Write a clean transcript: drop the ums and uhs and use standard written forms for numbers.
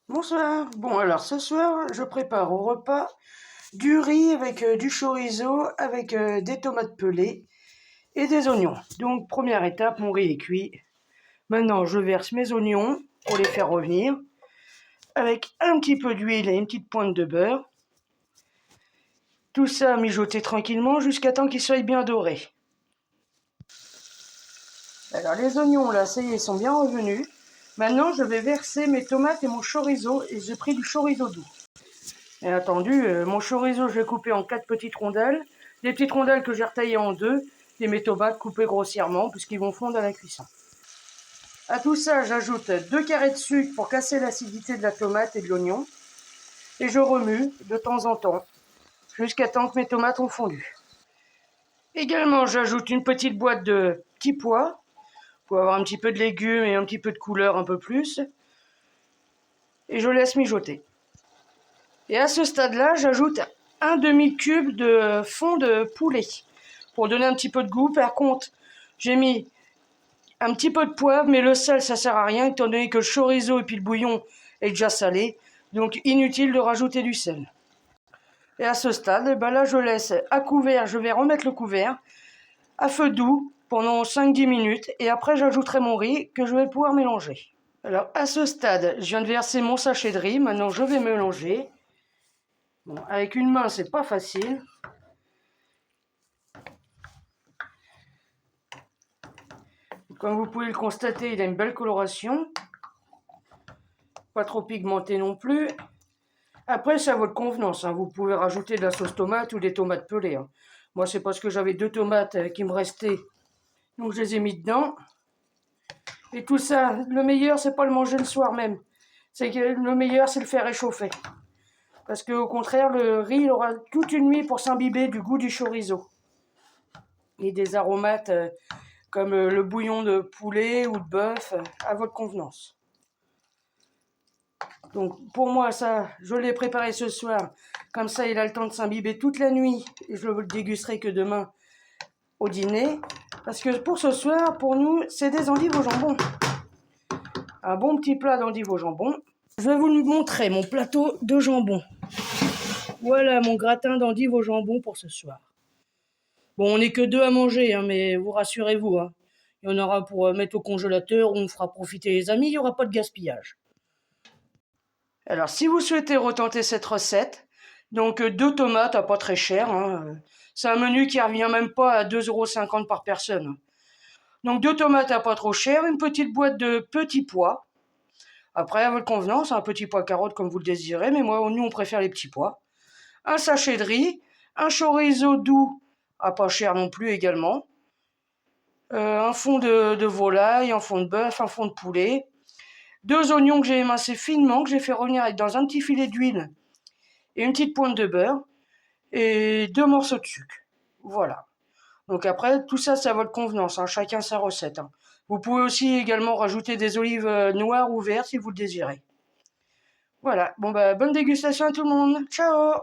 Bonsoir. Bon, alors ce soir, je prépare au repas du riz avec du chorizo, avec des tomates pelées et des oignons. Donc, première étape, mon riz est cuit. Maintenant, je verse mes oignons pour les faire revenir avec un petit peu d'huile et une petite pointe de beurre. Tout ça mijoter tranquillement jusqu'à temps qu'ils soient bien dorés. Alors, les oignons, là, ça y est, ils sont bien revenus. Maintenant, je vais verser mes tomates et mon chorizo et j'ai pris du chorizo doux. Bien entendu, mon chorizo, je l'ai coupé en 4 petites rondelles. Des petites rondelles que j'ai retaillées en 2. Et mes tomates coupées grossièrement, puisqu'ils vont fondre à la cuisson. À tout ça, j'ajoute 2 carrés de sucre pour casser l'acidité de la tomate et de l'oignon. Et je remue de temps en temps, jusqu'à temps que mes tomates ont fondu. Également, j'ajoute une petite boîte de petits pois, pour avoir un petit peu de légumes et un petit peu de couleur un peu plus. Et je laisse mijoter. Et à ce stade-là, j'ajoute un demi-cube de fond de poulet pour donner un petit peu de goût. Par contre, j'ai mis un petit peu de poivre, mais le sel, ça sert à rien, étant donné que le chorizo et puis le bouillon est déjà salé. Donc, inutile de rajouter du sel. Et à ce stade, ben là, je laisse à couvert, je vais remettre le couvert à feu doux pendant 5-10 minutes. Et après, j'ajouterai mon riz que je vais pouvoir mélanger. Alors, à ce stade, je viens de verser mon sachet de riz. Maintenant, je vais mélanger. Bon, avec une main, c'est pas facile. Comme vous pouvez le constater, il a une belle coloration. Pas trop pigmenté non plus. Après, c'est à votre convenance. Vous pouvez rajouter de la sauce tomate ou des tomates pelées. Moi, c'est parce que j'avais 2 tomates qui me restaient. Donc, je les ai mis dedans. Et tout ça, le meilleur, c'est pas le manger le soir même. C'est que le meilleur, c'est le faire réchauffer. Parce qu'au contraire, le riz, il aura toute une nuit pour s'imbiber du goût du chorizo. Et des aromates comme le bouillon de poulet ou de bœuf, à votre convenance. Donc pour moi, ça, je l'ai préparé ce soir. Comme ça, il a le temps de s'imbiber toute la nuit. Et je ne le dégusterai que demain au dîner. Parce que pour ce soir, pour nous, c'est des endives au jambon. Un bon petit plat d'endives au jambon. Je vais vous montrer mon plateau de jambon. Voilà mon gratin d'endives au jambon pour ce soir. Bon, on n'est que 2 à manger, mais vous rassurez-vous. Il y en aura pour mettre au congélateur, on fera profiter les amis, il n'y aura pas de gaspillage. Alors, si vous souhaitez retenter cette recette, donc 2 tomates, pas très cher. C'est un menu qui revient même pas à 2,50 € par personne. Donc 2 tomates à pas trop cher, une petite boîte de petits pois. Après, à votre convenance, un petit pois carotte comme vous le désirez, mais nous, on préfère les petits pois. Un sachet de riz, un chorizo doux, à pas cher non plus également. Un fond de volaille, un fond de bœuf, un fond de poulet. 2 oignons que j'ai émincés finement, que j'ai fait revenir dans un petit filet d'huile et une petite pointe de beurre et 2 morceaux de sucre. Voilà. Donc après, tout ça, c'est à votre convenance. Chacun sa recette. Vous pouvez aussi également rajouter des olives noires ou vertes si vous le désirez. Voilà. Bon, bonne dégustation à tout le monde. Ciao!